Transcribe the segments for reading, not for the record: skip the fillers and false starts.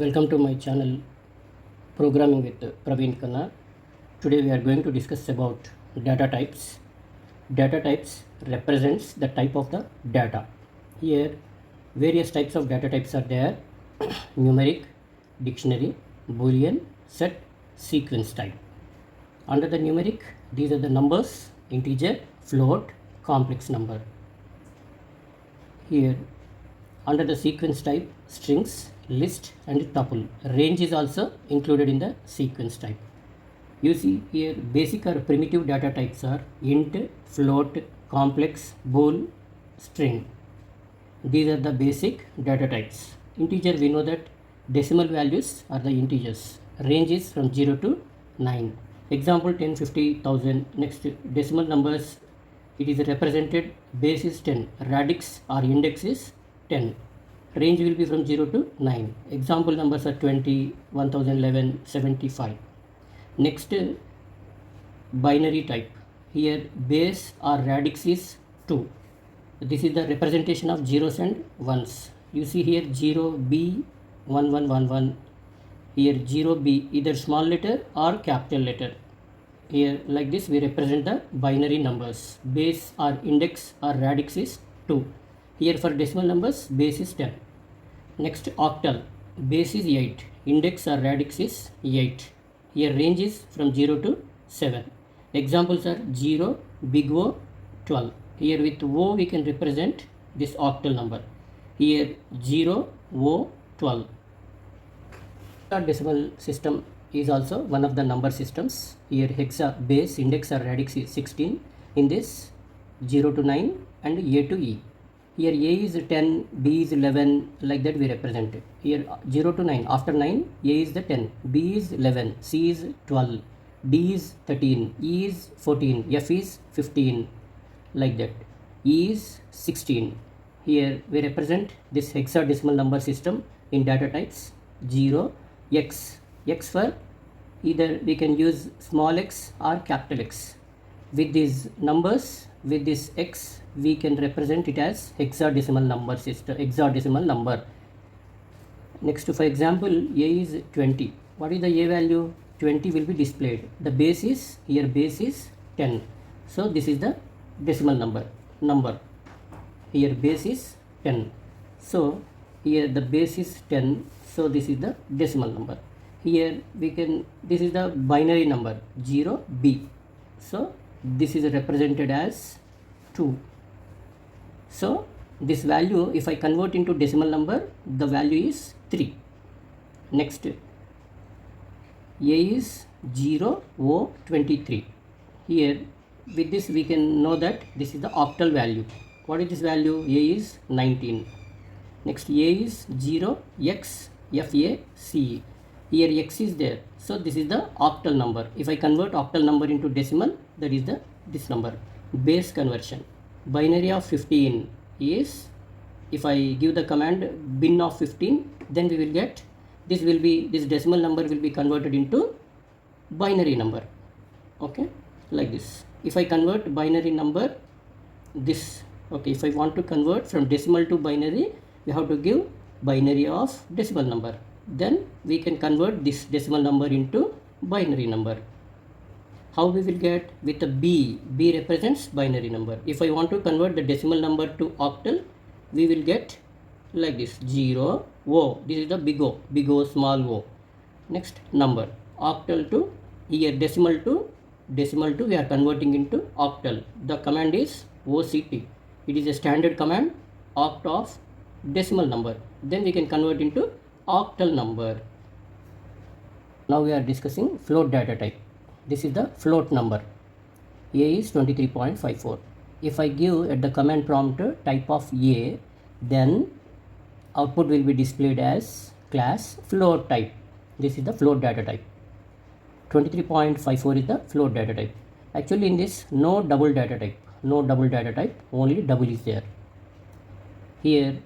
Welcome to my channel Programming with Praveen Khanna. Today we are going to discuss about data types. Data types represents the type of the data. Here various types of data types are there. Numeric, dictionary, Boolean, set, sequence type. Under the numeric, these are the numbers: integer, float, complex number. Here under the sequence type, strings, list and tuple. Range is also included in the sequence type. You see here basic or primitive data types are int, float, complex, bool, string. These are the basic data types. Integer, we know that decimal values are the integers. Range is from 0 to 9. Example 10, 50, 1000. Next decimal numbers, it is represented base is 10, radix or index is 10. Range will be from 0 to 9. Example numbers are 20, 1011, 75. Next binary type. Here base or radix is 2. This is the representation of zeros and ones. You see here 0B 1111. Here 0B either small letter or capital letter. Here like this we represent the binary numbers. Base or index or radix is 2. Here for decimal numbers base is 10. Next octal, base is 8, index or radix is 8. Here range is from 0 to 7. Examples are 0, big O, 12. Here with O we can represent this octal number. Here 0, O, 12. Decimal system is also one of the number systems. Here hexa, base, index or radix is 16. In this 0 to 9 and A to E. Here A is 10, B is 11, like that we represent it. Here 0 to 9, after 9, A is the 10, B is 11, C is 12, D is 13, E is 14, F is 15, like that. E is 16. Here we represent this hexadecimal number system in data types. 0, X. X for either we can use small x or capital X. With these numbers, with this X, we can represent it as hexadecimal number system, hexadecimal number. Next, for example, A is 20. What is the A value? 20 will be displayed. The base is, here base is 10. So this is the decimal number. Here base is 10. So here the base is 10. So this is the decimal number. Here we can, this is the binary number 0B. So this is represented as 2. So this value, if I convert into decimal number, the value is 3. Next, A is 0O23. Here with this we can know that this is the octal value. What is this value? A is 19. Next, A is 0XFACE. Here X is there. So this is the octal number. If I convert octal number into decimal, that is this number. Base conversion. Binary of 15 is, if I give the command bin of 15, then we will get, this decimal number will be converted into binary number. Okay, like this. If I convert binary number, this, okay, if I want to convert from decimal to binary, we have to give binary of decimal number. Then we can convert this decimal number into binary number. How we will get? With a B. B represents binary number. If I want to convert the decimal number to octal, we will get like this 0, O. This is the big O, small O. Next, number. Octal to, here decimal to we are converting into octal. The command is OCT. It is a standard command, oct of decimal number. Then we can convert into octal number. Now we are discussing float data type. This is the float number. A is 23.54. If I give at the command prompt type of A, then output will be displayed as class float type. This is the float data type. 23.54 is the float data type. Actually in this no double data type, only double is there. Here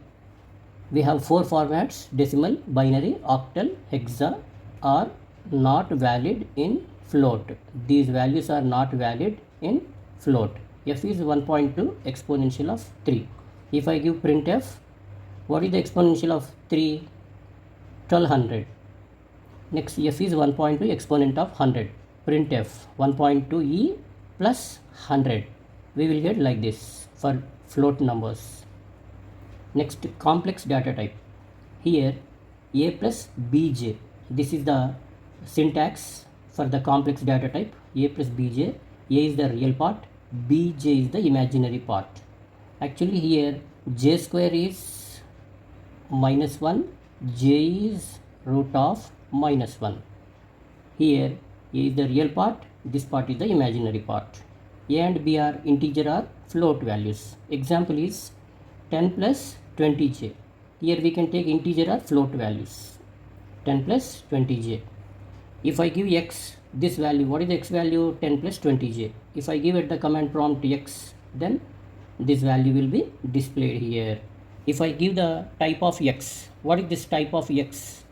we have 4 formats: decimal, binary, octal, hexa are not valid in float. These values are not valid in float. F is 1.2 exponential of 3. If I give printf, what is the exponential of 3? 1200. Next f is 1.2 exponent of 100. Print f 1.2 e plus 100. We will get like this for float numbers. Next, complex data type. Here a plus bj. This is the syntax for the complex data type. A plus bj. A is the real part, bj is the imaginary part. Actually here j square is minus 1, j is root of minus 1. Here a is the real part, this part is the imaginary part. A and b are integer or float values. Example is 10 plus 20j. Here we can take integer or float values. 10 plus 20j. If I give x, this value, what is the x value? 10 plus 20j. If I give it the command prompt x, then this value will be displayed here. If I give the type of x, what is this type of x?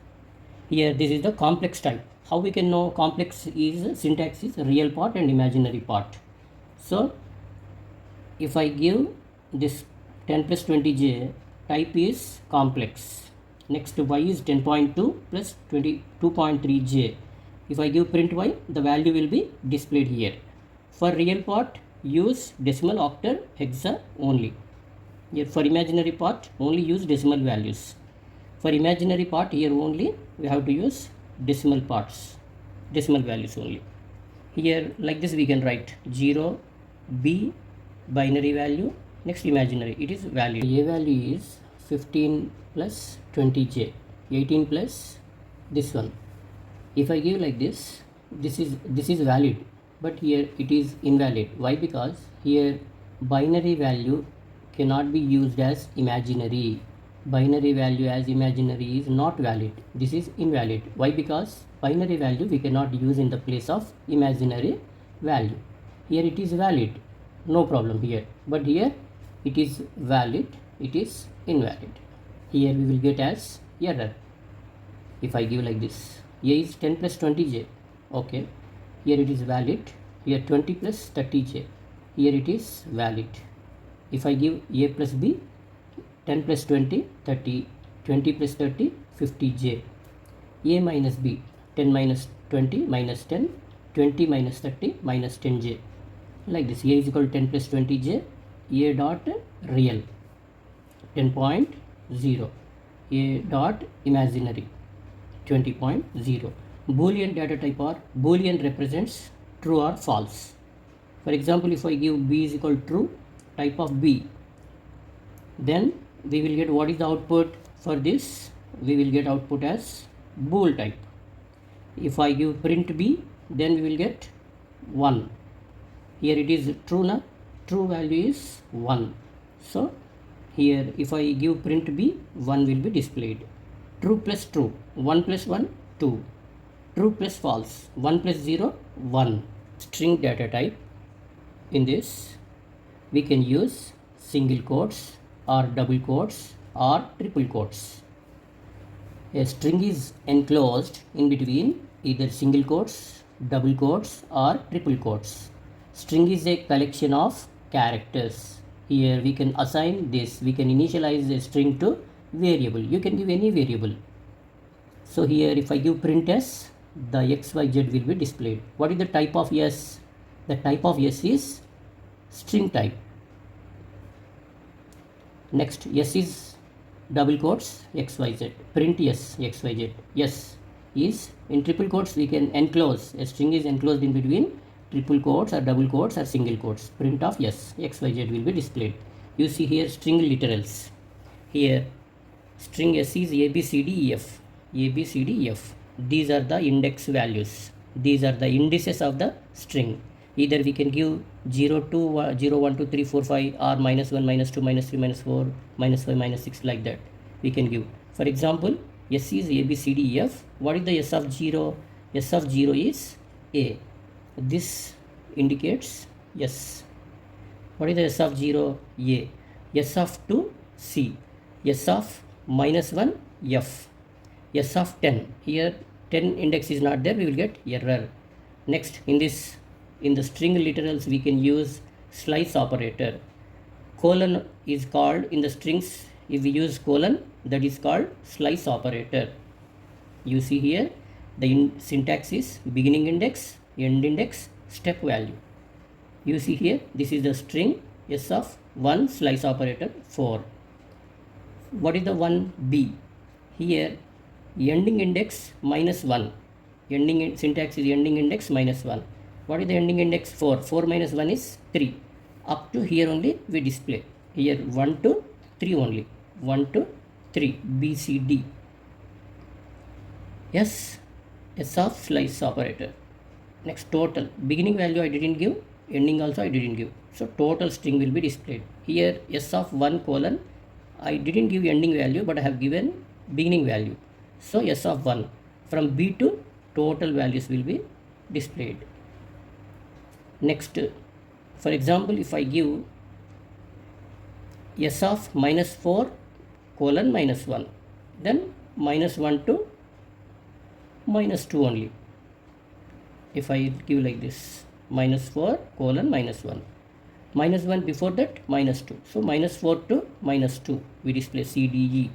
Here this is the complex type. How we can know complex is syntax is real part and imaginary part. So if I give this 10 plus 20j, type is complex. Next y is 10.2 plus 22.3j. If I give print y, the value will be displayed here. For real part, use decimal, octal, hexa only. Here for imaginary part, only use decimal values. For imaginary part, here only we have to use decimal parts, decimal values only. Here like this we can write 0, b, binary value, next imaginary, it is value. A value is 15 plus 20j, 18 plus this one. If I give like this, this is valid, but here it is invalid. Why? Because here binary value cannot be used as imaginary. Binary value as imaginary is not valid. This is invalid. Why? Because binary value we cannot use in the place of imaginary value. Here it is valid, no problem here, but here it is valid, it is invalid. Here we will get as error. If I give like this, a is 10 plus 20j, okay, here it is valid, here 20 plus 30j, here it is valid. If I give a plus b, 10 plus 20, 30, 20 plus 30, 50j, a minus b, 10 minus 20 minus 10, 20 minus 30 minus 10j. Like this, a is equal to 10 plus 20j, a dot real 10.0, a dot imaginary 20.0. Boolean data type or Boolean represents true or false. For example, if I give b is equal to true, type of b, then we will get what is the output for this? We will get output as bool type. If I give print b, then we will get 1. Here it is true, na? True value is 1. So here if I give print b, 1 will be displayed. True plus true, 1 plus 1, 2. True plus false, 1 plus 0, 1. String data type. In this, we can use single quotes or double quotes or triple quotes. A string is enclosed in between either single quotes, double quotes or triple quotes. String is a collection of characters. Here we can assign this, we can initialize a string to variable. You can give any variable. So here if I give print s, the xyz will be displayed. What is the type of s? The type of s is string type. Next, s is double quotes xyz. Print s xyz. Yes is in triple quotes we can enclose. A string is enclosed in between triple quotes or double quotes or single quotes. Print of yes xyz will be displayed. You see here string literals. Here string s is a b c d e f. A b c d e f. These are the index values. These are the indices of the string. Either we can give 0, 2, 0, 1, 2, 3, 4, 5 or minus 1, minus 2, minus 3, minus 4, minus 5, minus 6 like that. We can give. For example, S is A, B, C, D, E, F. What is the S of 0? S of 0 is A. This indicates S. What is the S of 0? A. S of 2, C. S of minus 1, F. S of 10. Here 10 index is not there, we will get error. Next, in the string literals we can use slice operator. Colon is called in the strings, if we use colon, that is called slice operator. You see here the syntax is beginning index, end index, step value. You see here this is the string s of 1 slice operator 4. What is the 1b? Here ending index minus 1. Syntax is ending index minus 1. What is the ending index? 4. 4 minus 1 is 3. Up to here only we display. Here 1 to 3 only. 1 to 3. B, C, D. S of slice operator. Next total. Beginning value I didn't give. Ending also I didn't give. So total string will be displayed. Here S of 1 colon. I didn't give ending value, but I have given beginning value. So S of 1. From B to total values will be displayed. Next, for example, if I give S of minus 4 colon minus 1, then minus 1 to minus 2 only. If I give like this, minus 4 colon minus 1. Minus 1 before that, minus 2. So minus 4 to minus 2, we display C, D, E.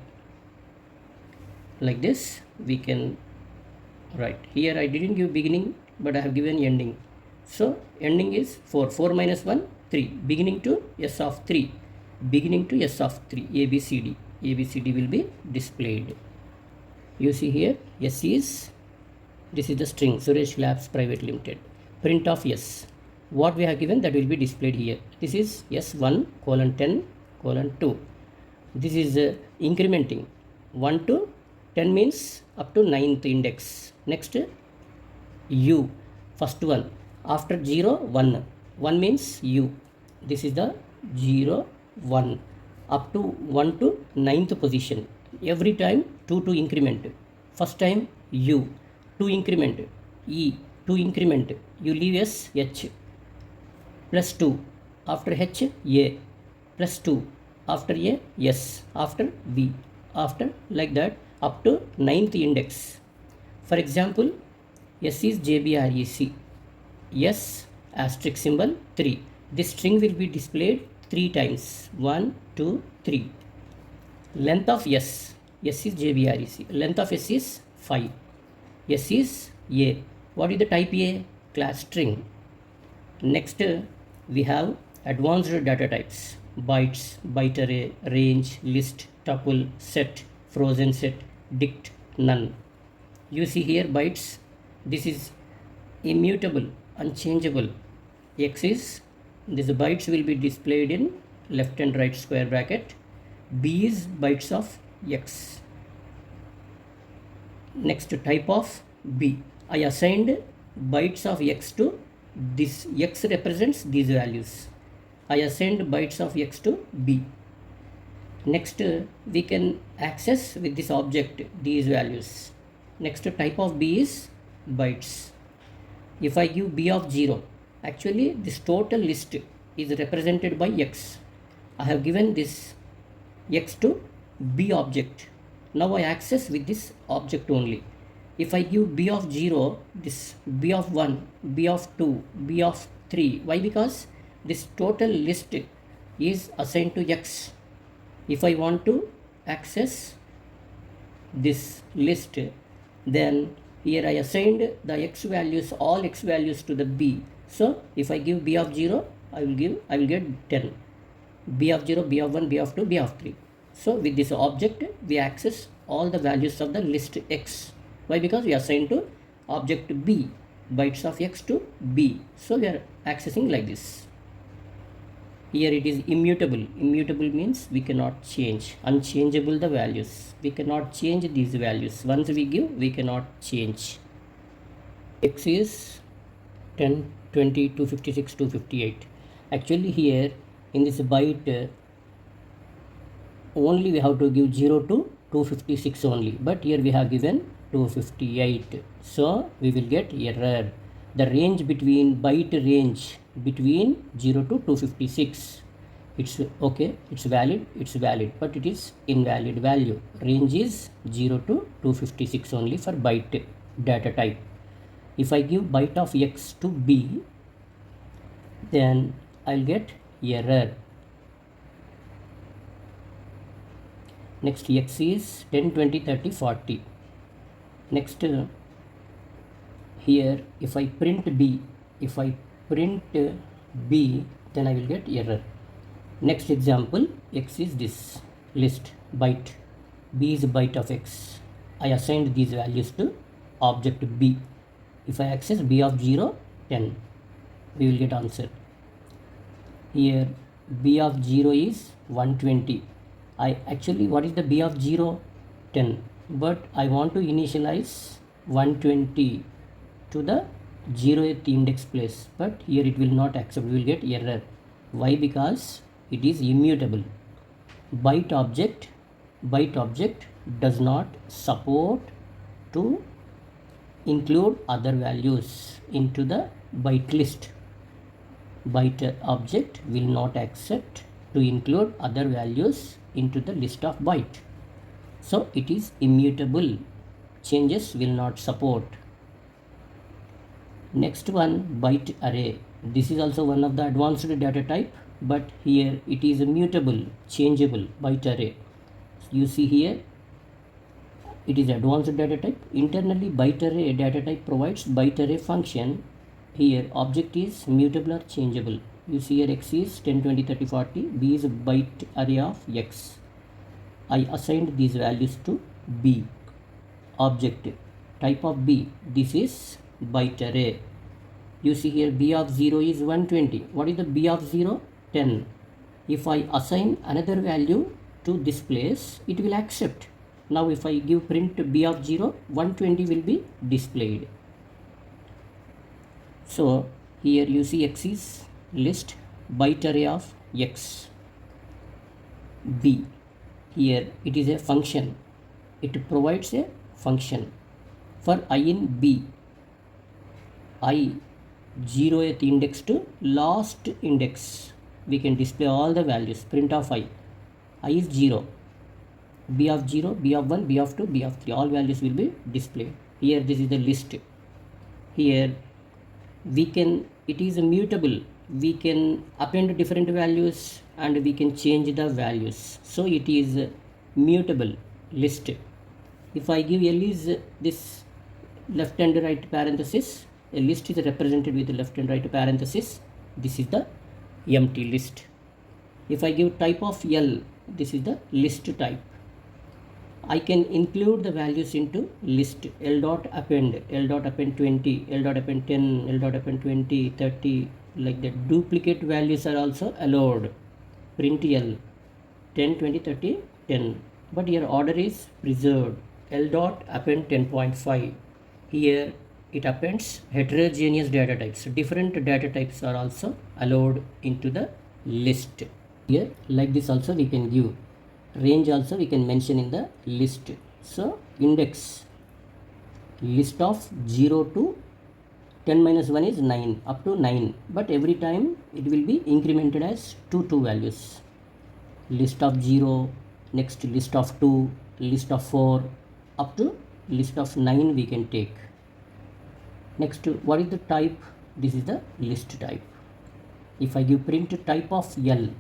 Like this, we can write. Here I didn't give beginning, but I have given ending. So ending is 4. 4 minus 1, 3. Beginning to S of 3. Beginning to S of 3. A, B, C, D. A, B, C, D will be displayed. You see here, S is, this is the string, Suresh Labs Private Limited. Print of S. What we have given, that will be displayed here. This is S1 colon 10 colon 2. This is incrementing. 1 to 10 means up to 9th index. Next, U. First one. After 0, 1. 1 means U. This is the 0, 1. Up to 1 to 9th position. Every time 2 to increment. First time U. 2 increment. E. 2 increment. You leave S, H. Plus 2. After H, A. Plus 2. After A, S. After B. After like that up to 9th index. For example, S is JBREC. S asterisk symbol 3. This string will be displayed 3 times. 1, 2, 3. Length of S. S is JBREC. Length of S is 5. S is A. What is the type A? Class string. Next, we have advanced data types. Bytes, byte array, range, list, tuple, set, frozen set, dict, none. You see here bytes. This is immutable, unchangeable. X is, these bytes will be displayed in left and right square bracket. B is bytes of X. Next type of B. I assigned bytes of X to this. X represents these values. I assigned bytes of X to B. Next, we can access with this object these values. Next type of B is bytes. If I give B of 0, actually this total list is represented by X. I have given this X to B object. Now I access with this object only. If I give B of 0, this B of 1, B of 2, B of 3. Why? Because this total list is assigned to X. If I want to access this list, then here I assigned the X values, all X values to the B. So if I give B of 0, I will get 10. B of 0, B of 1, B of 2, B of 3. So with this object, we access all the values of the list X. Why? Because we assign to object B, bytes of X to B. So we are accessing like this. Here it is immutable. Immutable means we cannot change. Unchangeable the values. We cannot change these values. Once we give, we cannot change. X is 10, 20, 256, 258. Actually here in this byte, only we have to give 0 to 256 only. But here we have given 258. So we will get error. The range between byte range between 0 to 256. It's okay, it's valid, but it is invalid value. Range is 0 to 256 only for byte data type. If I give byte of X to B, then I'll get error. Next, X is 10, 20, 30, 40. Next, here if I print b, then I will get error. Next example, x is this list byte, b is a byte of x. I assigned these values to object b. If I access b of 0, 10, we will get answer. Here b of 0 is 120. What is the b of 0? 10, but I want to initialize 120 to the 0th index place, but here it will not accept, we will get error. Why? Because it is immutable. Byte object does not support to include other values into the byte list. Byte object will not accept to include other values into the list of byte. So it is immutable. Changes will not support. Next one, byte array. This is also one of the advanced data type, but here it is a mutable, changeable byte array. You see here, it is advanced data type. Internally, byte array data type provides byte array function. Here, object is mutable or changeable. You see here, x is 10, 20, 30, 40. B is a byte array of x. I assigned these values to b. Object type of b. This is byte array. You see here, b of 0 is 120. What is the b of 0? 10. If I assign another value to this place, it will accept. Now if I give print b of 0, 120 will be displayed. So here you see x is list byte array of x. B. Here it is a function. It provides a function. For I in b, I 0th index to last index, we can display all the values. Print of I is 0, b of 0, b of 1, b of 2, b of 3, all values will be displayed. Here this is the list. Here it is mutable, we can append different values and we can change the values. So it is mutable list. If I give L is this left and right parenthesis, a list is represented with the left and right parenthesis. This is the empty list. If I give type of L, this is the list type. I can include the values into list. L dot append 20, L dot append 10, L dot append 20, 30, like that. Duplicate values are also allowed. Print L 10, 20, 30, 10. But here order is preserved. L dot append 10.5. Here it appends heterogeneous data types. Different data types are also allowed into the list. Here like this also we can give. Range also we can mention in the list. So index list of 0 to 10 minus 1 is 9 up to 9, but every time it will be incremented as 2 values. List of 0, next list of 2, list of 4, up to list of 9 we can take. Next, what is the type? This is the list type. If I give print type of L,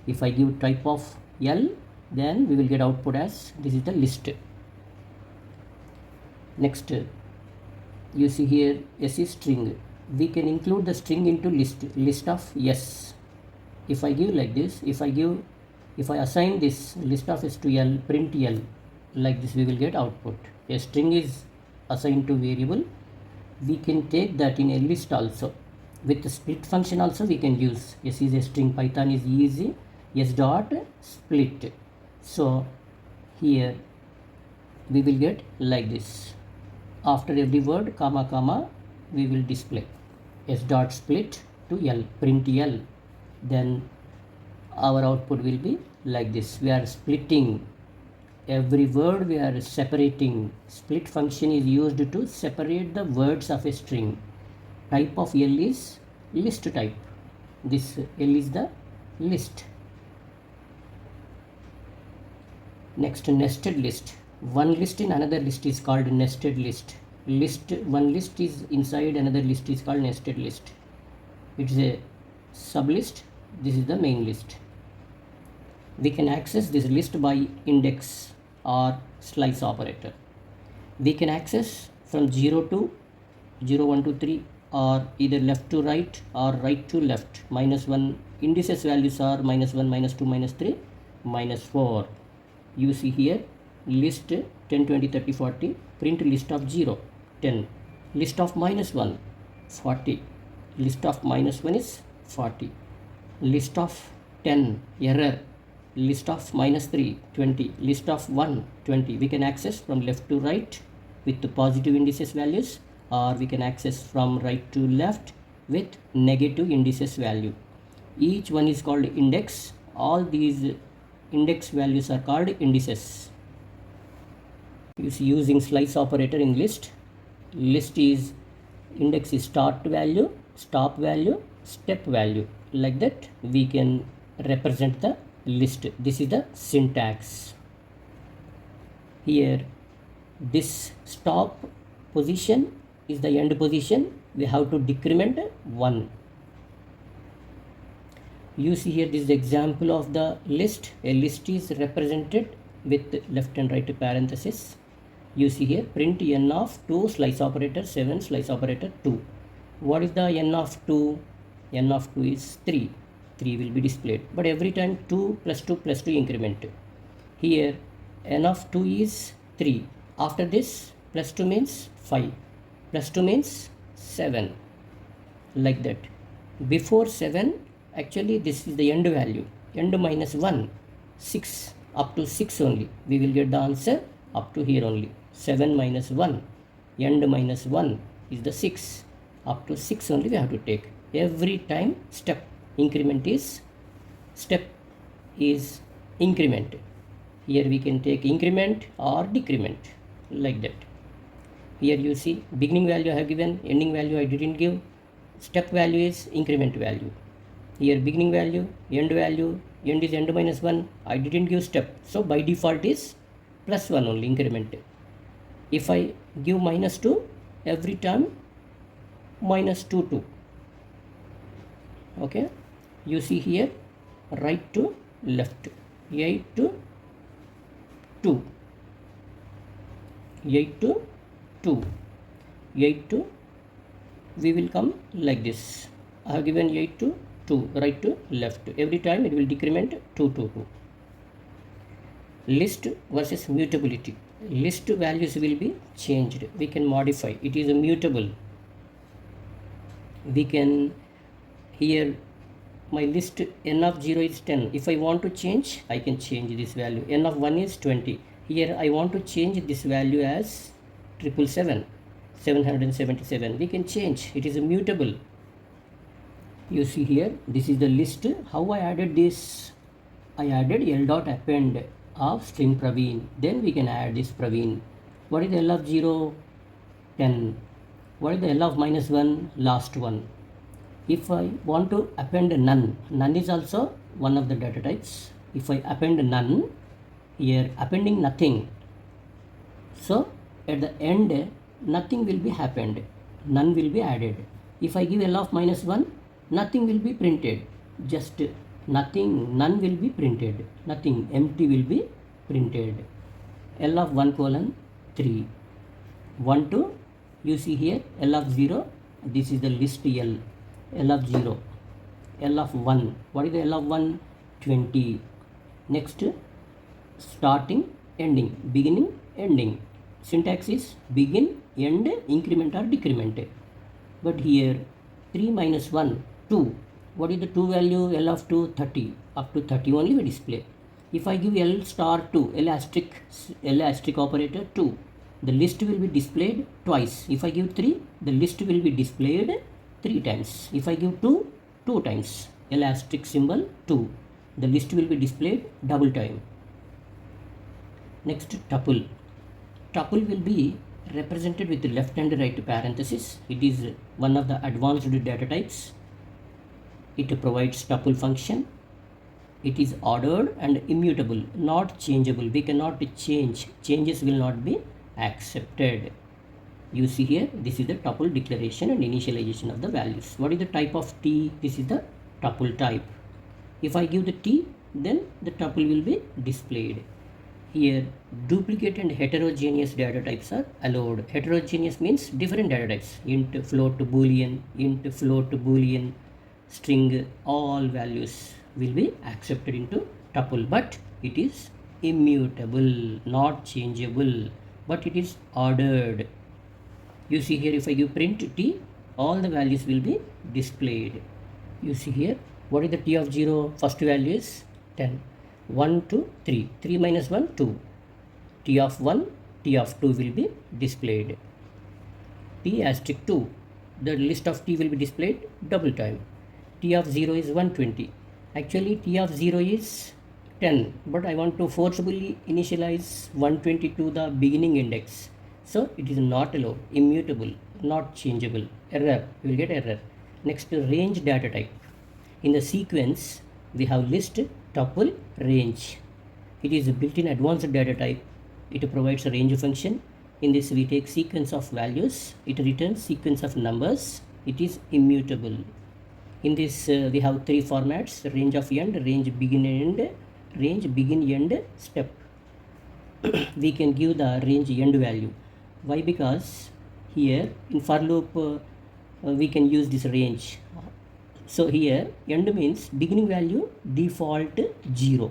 if I give type of L, then we will get output as this is the list. Next, you see here S is string. We can include the string into list of S. If I give like this, if I assign this list of S to L, print L, like this we will get output. A string is assigned to variable. We can take that in a list also. With the split function also we can use. S is a string, Python is easy. S dot split. So here we will get like this. After every word, comma, comma, we will display S dot split to L, print L. Then our output will be like this. We are splitting every word, we are separating. Split function is used to separate the words of a string. Type of L is list type. This L is the list. Next, nested list. One list in another list is called nested list. One list is inside another list is called nested list. It is a sublist. This is the main list. We can access this list by index or slice operator. We can access from 0 to 0, 1, 2, 3, or either left to right or right to left. Minus 1 indices values are minus 1, minus 2, minus 3, minus 4. You see here list 10, 20, 30, 40, print list of 0, 10, list of minus 1, 40, list of minus 1 is 40, list of 10, error, list of minus 3, 20, list of 1, 20. We can access from left to right with the positive indices values, or we can access from right to left with negative indices value. Each one is called index. All these index values are called indices. Using slice operator in list. List is index is start value, stop value, step value. Like that we can represent the list. This is the syntax. Here this stop position is the end position. We have to decrement 1. You see here this is the example of the list. A list is represented with left and right parenthesis. You see here print n of 2 slice operator 7 slice operator 2. What is the n of 2? N of 2 is 3. 3 will be displayed, but every time 2 plus 2 plus 2 increment. Here n of 2 is 3. After this plus 2 means 5, plus 2 means 7, like that. Before 7, actually this is the end value, end minus 1, 6, up to 6 only. We will get the answer up to here only. 7 minus 1, end minus 1 is the 6, up to 6 only we have to take. Every time step increment is increment. Here we can take increment or decrement, like that. Here you see beginning value I have given, ending value I didn't give, step value is increment value. Here beginning value, end is end minus 1, I didn't give step, so by default is plus 1 only increment. If I give minus 2, every time minus 2, 2. Okay, you see here right to left, 8 to 2, 8 to 2, 8 to, we will come like this. I have given 8 to 2, right to left. Every time it will decrement 2 to 2. List versus mutability. List values will be changed. We can modify. It is mutable. We can, here my list n of 0 is 10. If I want to change, I can change this value. N of 1 is 20. Here I want to change this value as 777. We can change. It is mutable. You see here, this is the list. How I added this? I added L dot append of string Praveen. Then we can add this Praveen. What is the L of 0? 10. What is the L of minus 1? Last one. If I want to append none, none is also one of the data types. If I append none, here appending nothing. So at the end, nothing will be happened. None will be added. If I give L of minus 1, nothing will be printed. Just nothing, none will be printed. Nothing, empty will be printed. L of 1 colon 3. 1 to, you see here L of 0. This is the list L. L of 0. L of 1. What is the L of 1? 20. Next, starting, ending, beginning, ending. Syntax is begin, end, increment or decrement. But here 3 minus 1, 2. What is the 2 value? L of 2, 30. Up to 30 only we display. If I give L star 2, L asterisk operator 2, the list will be displayed twice. If I give 3, the list will be displayed 3 times. If I give 2, 2 times. L asterisk symbol 2. The list will be displayed double time. Next, tuple. Tuple will be represented with the left and right parenthesis. It is one of the advanced data types. It provides tuple function. It is ordered and immutable, not changeable. We cannot change. Changes will not be accepted. You see here, this is the tuple declaration and initialization of the values. What is the type of T? This is the tuple type. If I give the T, then the tuple will be displayed. Here duplicate and heterogeneous data types are allowed. Heterogeneous means different data types, int, float, boolean, string, all values will be accepted into tuple, but it is immutable, not changeable, but it is ordered. You see here, if I give print t, all the values will be displayed. You see here, what is the t of 0? First value is 10. 1 to 3. 3 minus 1, 2. T of 1, T of 2 will be displayed. T asterisk 2. The list of T will be displayed double time. T of 0 is 120. Actually, T of 0 is 10. But I want to forcibly initialize 120 to the beginning index. So, it is not allowed. Immutable. Not changeable. Error. You will get error. Next, range data type. In the sequence, we have list, tuple, range. It is a built-in advanced data type. It provides a range function. In this, we take sequence of values. It returns sequence of numbers. It is immutable. In this, we have three formats: range of end, range begin end, range begin end step. We can give the range end value. Why? Because here in for loop, we can use this range. So here end means beginning value default 0.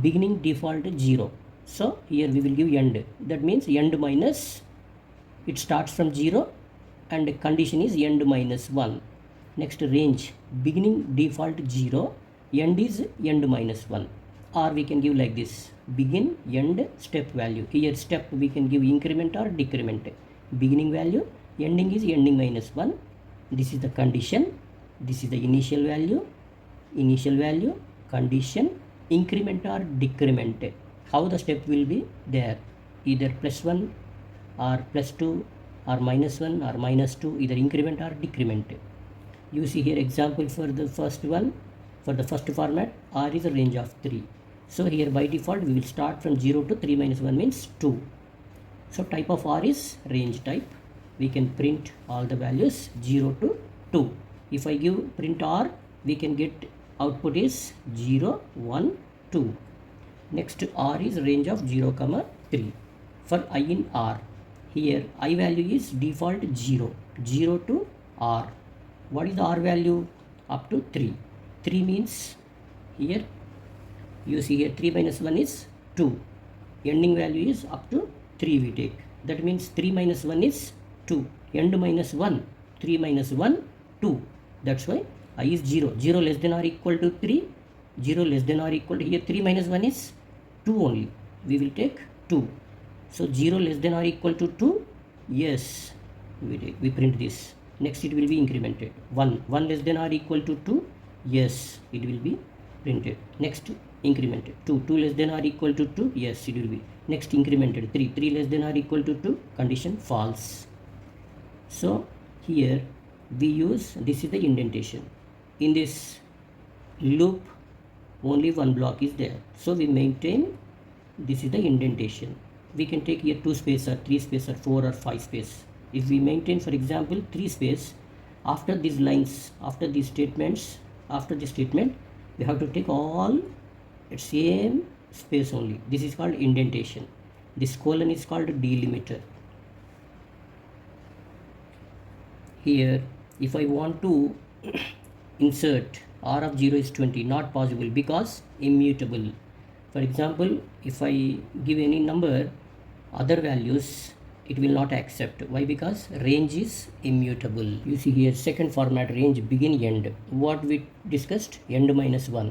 Beginning default 0. So here we will give end. That means end minus, it starts from 0 and condition is end minus 1. Next range, beginning default 0, end is end minus 1. Or we can give like this, begin, end, step value. Here step we can give increment or decrement. Beginning value, ending is ending minus 1. This is the condition. This is the initial value, condition, increment or decrement. How the step will be there? Either plus 1 or plus 2 or minus 1 or minus 2, either increment or decrement. You see here example for the first one, for the first format, R is a range of 3. So here by default we will start from 0 to 3 minus 1 means 2. So type of R is range type. We can print all the values 0 to 2. If I give print R, we can get output is 0, 1, 2. Next R is range of 0, 3. For I in R, here I value is default 0, 0 to R. What is the R value? Up to 3. 3 means here, you see here 3 minus 1 is 2. Ending value is up to 3 we take. That means 3 minus 1 is 2. End minus 1, 3 minus 1, 2. That's why I is 0. 0 less than or equal to 3. 0 less than or equal to, here 3 minus 1 is 2 only. We will take 2. So 0 less than or equal to 2. Yes, we print this. Next it will be incremented. 1 less than or equal to 2. Yes, it will be printed. Next incremented. 2 less than or equal to 2. Yes, it will be. Next incremented. 3 less than or equal to 2. Condition false. So here we use, this is the indentation. In this loop only one block is there, so we maintain, this is the indentation. We can take here 2 space or 3 space or 4 or 5 space. If we maintain, for example, 3 space, after these lines, after these statements, after this statement, we have to take all at same space only. This is called indentation. This colon is called delimiter. Here if I want to insert R of 0 is 20, not possible because immutable. For example, if I give any number, other values, it will not accept. Why? Because range is immutable. You see here second format, range begin end. What we discussed, end minus 1.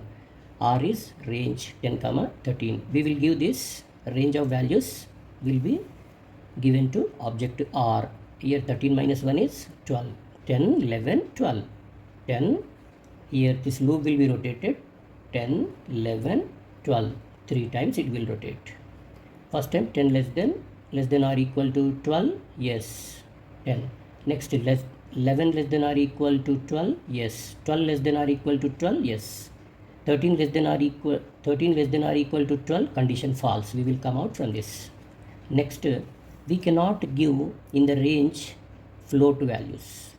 R is range 10, 13. We will give this range of values will be given to object R. Here 13 minus 1 is 12. 10, 11, 12. 10. Here this loop will be rotated. 10, 11, 12. 3 times it will rotate. First time 10 less than or equal to 12. Yes. 10. Next 11 less than or equal to 12. Yes. 12 less than or equal to 12. Yes. 13 less than or equal to 12. Condition false. We will come out from this. Next, we cannot give in the range float values.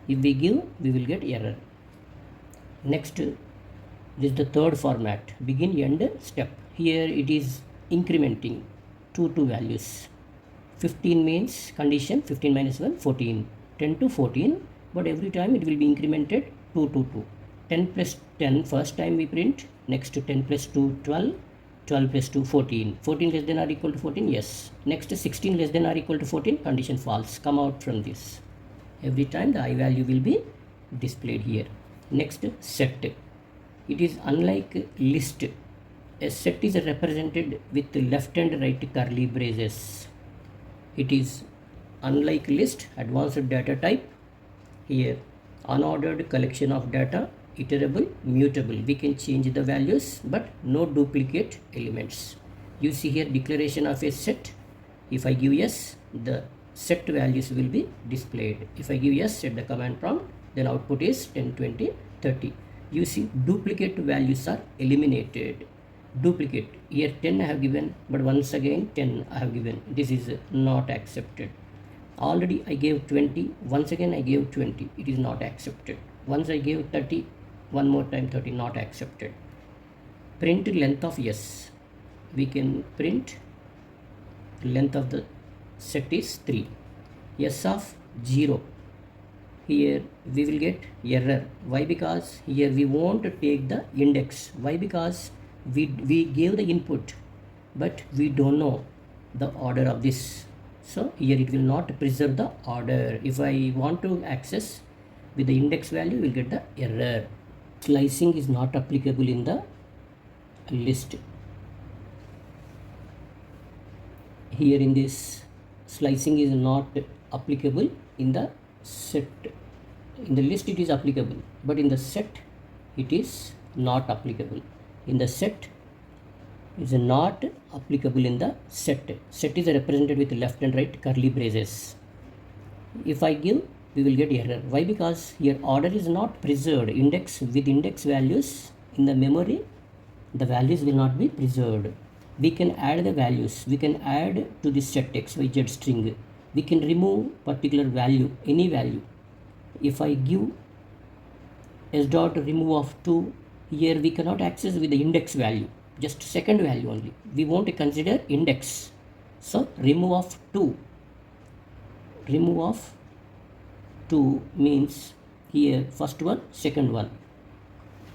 If we give, we will get error. Next, this is the third format, begin, end, step. Here it is incrementing two values. 15 means condition 15 minus 1 14, 10 to 14, but every time it will be incremented 2 to 2. 10 plus 10 first time we print, next 10 plus 2 12, 12 plus 2 14, 14 less than or equal to 14, yes. Next 16 less than or equal to 14, condition false, come out from this. Every time the I value will be displayed here. Next set, it is unlike list. A set is represented with left and right curly braces. It is unlike list, advanced data type. Here unordered collection of data, iterable, mutable. We can change the values but no duplicate elements. You see here declaration of a set. If I give yes, the set values will be displayed. If I give yes at the command prompt, then output is 10, 20, 30. You see duplicate values are eliminated. Duplicate, here 10 I have given, but once again 10 I have given. This is not accepted. Already I gave 20, once again I gave 20, it is not accepted. Once I gave 30, one more time 30, not accepted. Print length of yes. We can print length of the set is 3. Yes of 0. Here we will get error. Why? Because here we won't take the index. Why? Because we gave the input but we don't know the order of this, so here it will not preserve the order. If I want to access with the index value, we will get the error. Slicing is not applicable in the list. Here in this, slicing is not applicable in the set. In the list it is applicable, but in the set it is not applicable. In the set is not applicable in the set. Set is represented with left and right curly braces. If I give, we will get error. Why? Because here order is not preserved. Index with index values in the memory, the values will not be preserved. We can add the values. We can add to the set XYZ string. We can remove particular value, any value. If I give s dot remove of 2, here we cannot access with the index value, just second value only. We won't consider index. So remove of 2. Remove of 2 means here first one, second one.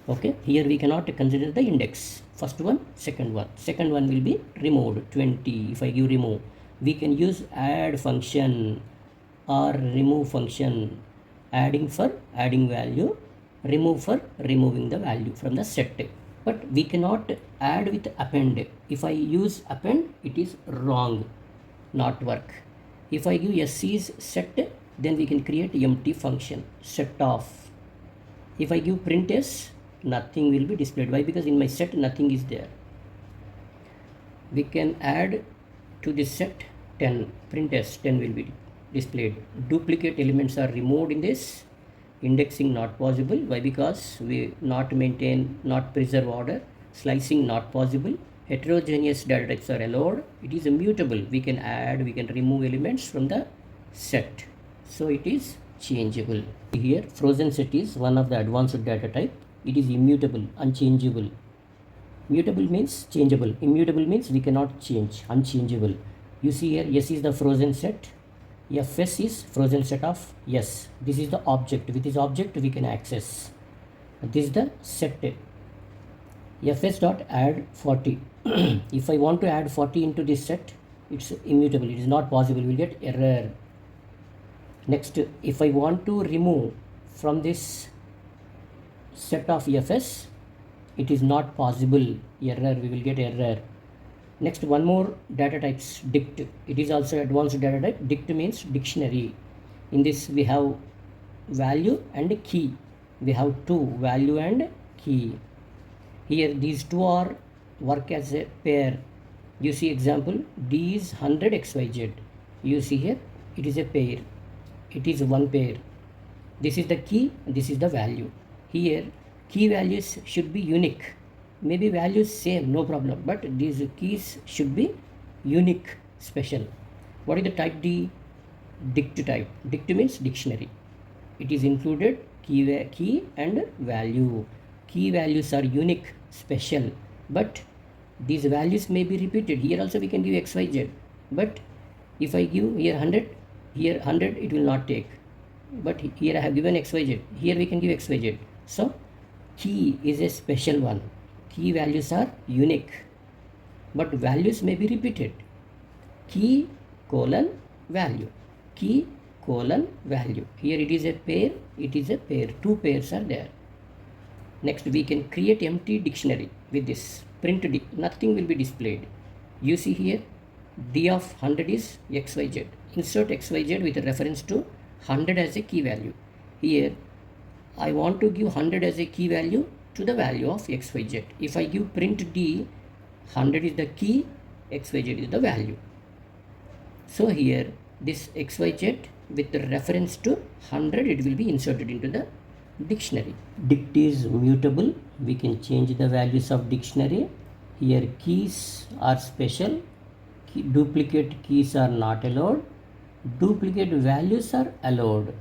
Okay, here we cannot consider the index. First one, second one. Second one will be removed, 20. If I give remove, we can use add function or remove function. Adding for adding value, remove for removing the value from the set. But we cannot add with append. If I use append, it is wrong, not work. If I give s is set, then we can create empty function, set off. If I give print s, nothing will be displayed. Why? Because in my set nothing is there. We can add to this set 10, print s, 10 will be displayed. Duplicate elements are removed in this. Indexing not possible. Why? Because we not maintain, not preserve order. Slicing not possible. Heterogeneous data types are allowed. It is immutable. We can add, we can remove elements from the set, so it is changeable. Here frozen set is one of the advanced data type. It is immutable, unchangeable. Mutable means changeable. Immutable means we cannot change, unchangeable. You see here, S is the frozen set. Fs is frozen set of S. This is the object. With this object we can access. This is the set. Fs dot add 40. If I want to add 40 into this set, it's immutable. It is not possible. We'll get error. Next, if I want to remove from this set of Fs, it is not possible. Error. We will get error. Next, one more data types, dict. It is also advanced data type. Dict means dictionary. In this we have value and key. We have two, value and key. Here these two are work as a pair. You see example, D is 100 XYZ. You see here, it is a pair. It is one pair. This is the key, this is the value. Here key values should be unique. Maybe values same, no problem, but these keys should be unique, special. What is the type D? Dict type. Dict means dictionary. It is included key and value. Key values are unique, special, but these values may be repeated. Here also we can give xyz, but if I give here 100, here 100 it will not take, but here I have given xyz, here we can give xyz. So key is a special one. Key values are unique, but values may be repeated. Key colon value, key colon value. Here it is a pair, it is a pair, two pairs are there. Next we can create empty dictionary with this print d, nothing will be displayed. You see here d of 100 is xyz. Insert xyz with reference to 100 as a key value. Here I want to give 100 as a key value to the value of xyz. If I give print d, 100 is the key, xyz is the value. So here this xyz with reference to 100, it will be inserted into the dictionary. Dict is mutable. We can change the values of dictionary. Here keys are special. Duplicate keys are not allowed. Duplicate values are allowed.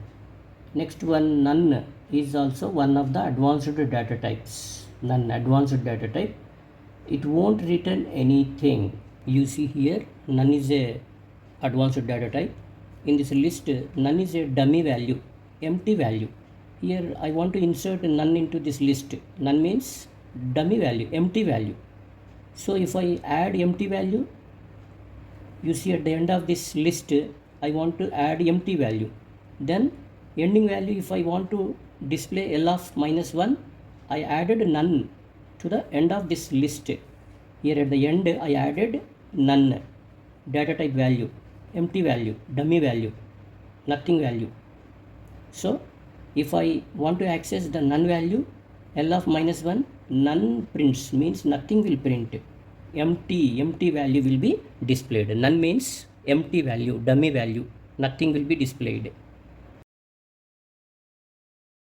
Next one, none is also one of the advanced data types. None, advanced data type. It won't return anything. You see here none is a advanced data type. In this list none is a dummy value, empty value. Here I want to insert none into this list. None means dummy value, empty value. So if I add empty value, you see at the end of this list I want to add empty value. Then ending value, if I want to display L of -1, I added none to the end of this list. Here at the end I added none, data type value, empty value, dummy value, nothing value. So if I want to access the none value, L of -1, none prints means nothing will print. Empty value will be displayed. None means empty value, dummy value, nothing will be displayed.